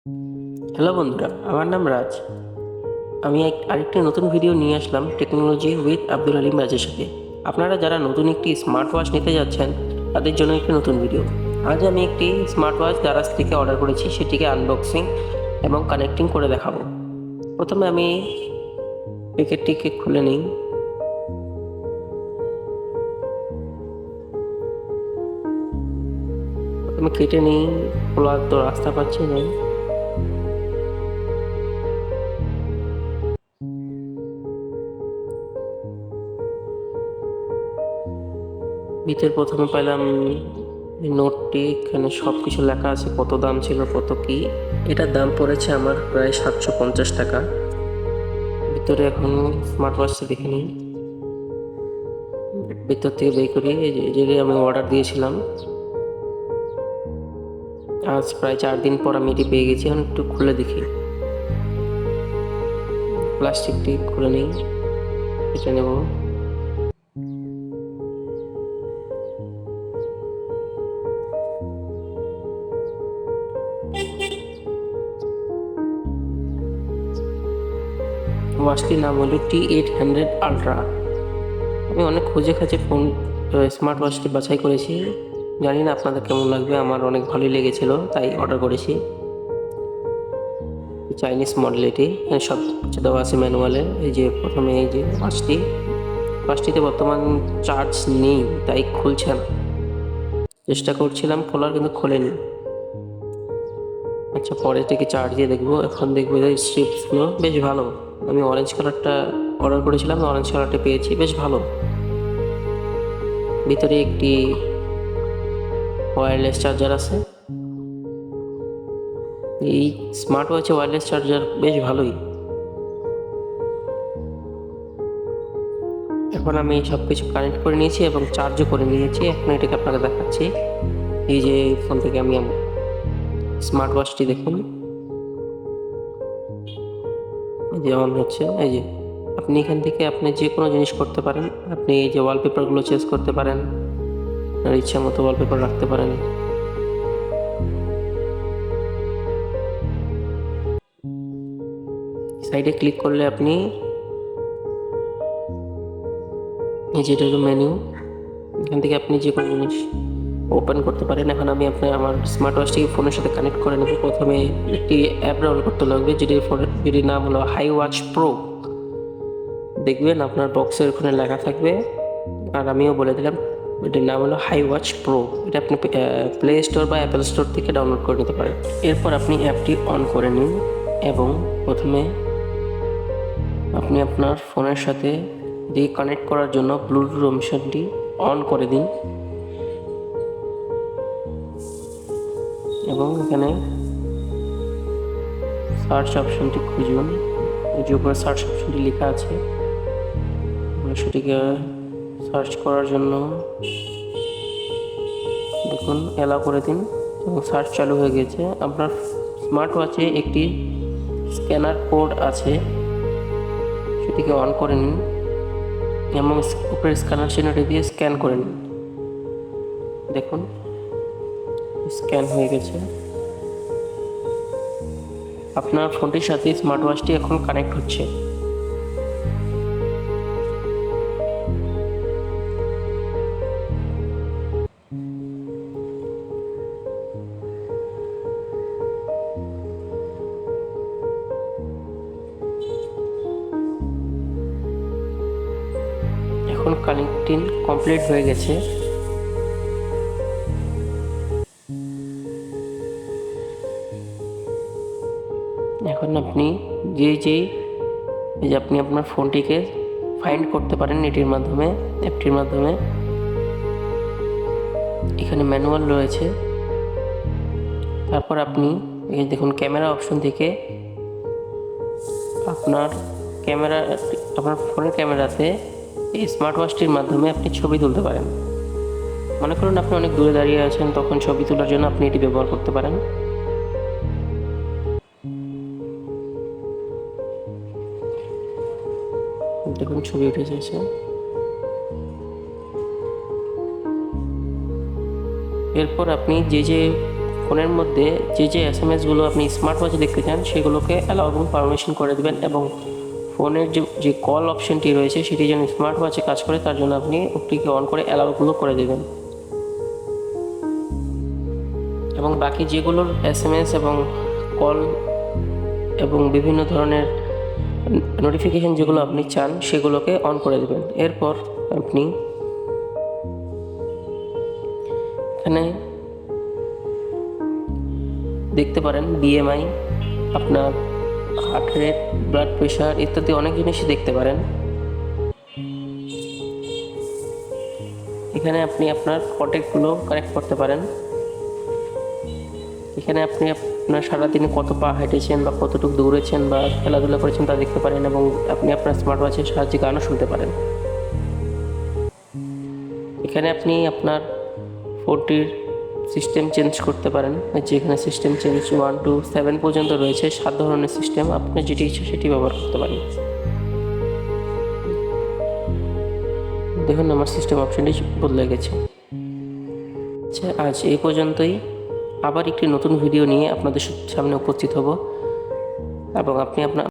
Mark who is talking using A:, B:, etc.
A: Hello বন্ধুরা, আমার নাম রাজ। আমি আরেকটি নতুন ভিডিও নিয়ে আসলাম টেকনোলজি উইথ আব্দুল হালিম রাজের সাথে। আপনারা যারা নতুন একটি স্মার্ট ওয়াচ নিতে যাচ্ছেন তাদের জন্য একটি নতুন ভিডিও। আজ আমি একটি স্মার্ট ওয়াচ দারাজ থেকে অর্ডার করেছি, সেটিকে আনবক্সিং এবং কানেক্টিং করে দেখাবো। প্রথমে আমি প্যাকেটটিকে খুলে নিই। প্রথমে কেটে নিই, খোলার তো রাস্তা পাচ্ছি না। ভিতরে প্রথমে পেলাম নোটটি, এখানে সব কিছু লেখা আছে, কত দাম ছিল, কত কি। এটার দাম পড়েছে আমার প্রায় 750 টাকা। ভিতরে এখন স্মার্ট ওয়াচটা দেখে নিই। ভিতর থেকে বের করি, যে আমি অর্ডার দিয়েছিলাম, আজ প্রায় 4 দিন পর আমি এটি পেয়ে গেছি। এখন একটু খুলে দেখি, প্লাস্টিকটি খুলে নিই, এটা নেব। ওয়াচটির নাম হলো T800 আলট্রা। আমি অনেক খুঁজে খাঁচে স্মার্ট ওয়াচটি বাছাই করেছি। জানি না আপনাদের কেমন লাগবে, আমার অনেক ভালোই লেগেছিল তাই অর্ডার করেছি। চাইনিজ মডেল এটি, সব কিছু দেওয়া আছে ম্যানুয়ালে। এই যে প্রথমে এই যে ওয়াচটিতে বর্তমান চার্জ নেই তাই খুলছে না। চেষ্টা করছিলাম খোলার, কিন্তু খোলেনি। আচ্ছা, পরে থেকে চার্জ দিয়ে দেখবো। এখন দেখবো যে স্ট্রিপসগুলো বেশ ভালো। আমি অরেঞ্জ কালারটা অর্ডার করেছিলাম, অরেঞ্জ কালারটা পেয়েছি, বেশ ভালো। ভিতরে একটি ওয়্যারলেস চার্জার আছে। এই স্মার্ট ওয়াচে ওয়্যারলেস চার্জার বেশ ভালোই। এখন আমি সব কিছু কানেক্ট করে নিয়েছি এবং চার্জও করে নিয়েছি। এখন এটাকে আপনাকে দেখাচ্ছি। এই যে ফোন থেকে আমি স্মার্ট ওয়াচটি দেখুন, এই যে অন হচ্ছে। এই যে আপনি এখান থেকে আপনি যে কোনো জিনিস করতে পারেন। আপনি এই যে ওয়ালপেপারগুলো চেঞ্জ করতে পারেন, আপনার ইচ্ছা মতো ওয়ালপেপার রাখতে পারেন। সাইডে ক্লিক করলে আপনি এই যে এটা হলো মেনু, এখান থেকে আপনি যে কোনো জিনিস ওপেন করতে পারেন। এখন আমি আমার স্মার্ট ওয়াচটিকে ফোনের সাথে কানেক্ট করে নেব। প্রথমে একটি অ্যাপ ডাউনলোড করতে লাগবে, যেটির নাম হলো হাই ওয়াচ প্রো। দেখবেন আপনার বক্সের ওখানে লেখা থাকবে, আর আমিও বলে দিলাম, এটির নাম হলো হাই ওয়াচ প্রো। এটা আপনি প্লে স্টোর বা অ্যাপেল স্টোর থেকে ডাউনলোড করে নিতে পারেন। এরপর আপনি অ্যাপটি অন করে নিন এবং প্রথমে আপনি আপনার ফোনের সাথে দিয়ে কানেক্ট করার জন্য ব্লুটুথ অপশনটি অন করে দিন এবং এখানে সার্চ অপশনটি খুঁজুন। এই যে উপরে সার্চ অপশনটি লেখা আছে, সেটিকে সার্চ করার জন্য দেখুন অ্যালাউ করে দিন এবং সার্চ চালু হয়ে গেছে। আপনার স্মার্ট ওয়াচে একটি স্ক্যানার কোড আছে, সেটিকে অন করে নিন এবং উপরের স্ক্যানার চিহ্নটি দিয়ে স্ক্যান করে নিন। দেখুন স্ক্যান হয়ে গেছে। আপনার ফোনটির সাথে স্মার্ট ওয়াচটি এখন কানেক্ট হচ্ছে। এখন কানেক্টিং কমপ্লিট হয়ে গেছে। এখন আপনি এই যে আপনি আপনার ফোনটিকে ফাইন্ড করতে পারেন এটির মাধ্যমে, অ্যাপটির মাধ্যমে। এখানে ম্যানুয়াল রয়েছে। তারপর আপনি এই দেখুন ক্যামেরা অপশন থেকে আপনার ফোনের ক্যামেরাতে এই স্মার্ট ওয়াচটির মাধ্যমে আপনি ছবি তুলতে পারেন। মনে করুন আপনি অনেক দূরে দাঁড়িয়ে আছেন, তখন ছবি তোলার জন্য আপনি এটি ব্যবহার করতে পারেন। দেখুন ছবি উঠে এসেছে। এরপর আপনি যে ফোনের মধ্যে যে এসএমএসগুলো আপনি স্মার্ট ওয়াচে দেখতে চান সেগুলোকে অ্যালাউ এবং পারমিশন করে দেবেন, এবং ফোনের যে কল অপশনটি রয়েছে সেটি যেন স্মার্ট ওয়াচে কাজ করে তার জন্য আপনি ওটিকে অন করে অ্যালাউগুলো করে দেবেন। এবং বাকি যেগুলোর এসএমএস এবং কল এবং বিভিন্ন ধরনের নোটিফিকেশন যেগুলো আপনি চান সেগুলোকে অন করে দেবেন। এরপর আপনি এখানে দেখতে পারেন বিএমআই, আপনার হার্ট রেট, ব্লাড প্রেশার ইত্যাদি অনেক জিনিসই দেখতে পারেন। এখানে আপনি আপনার কন্ট্যাক্টগুলো কানেক্ট করতে পারেন। এখানে আপনি আপনার সারাদিনে কত পা হেঁটেছেন বা কতটুকু দৌড়েছেন বা খেলাধুলা করেছেন তা দেখতে পারেন, এবং আপনি আপনার স্মার্ট ওয়াচের সাহায্যে গানও শুনতে পারেন। এখানে আপনি আপনার ফোনটির সিস্টেম চেঞ্জ করতে পারেন, যেখানে সিস্টেম চেঞ্জ 1 to 7 পর্যন্ত রয়েছে, 7 ধরনের সিস্টেম, আপনি যেটি ইচ্ছে সেটি ব্যবহার করতে পারেন। দেখুন আমার সিস্টেম অপশনটি বদলে গেছে। আচ্ছা, আজ এই পর্যন্তই। আবার একটি নতুন ভিডিও নিয়ে আপনাদের সামনে উপস্থিত হব, এবং আপনি আপনার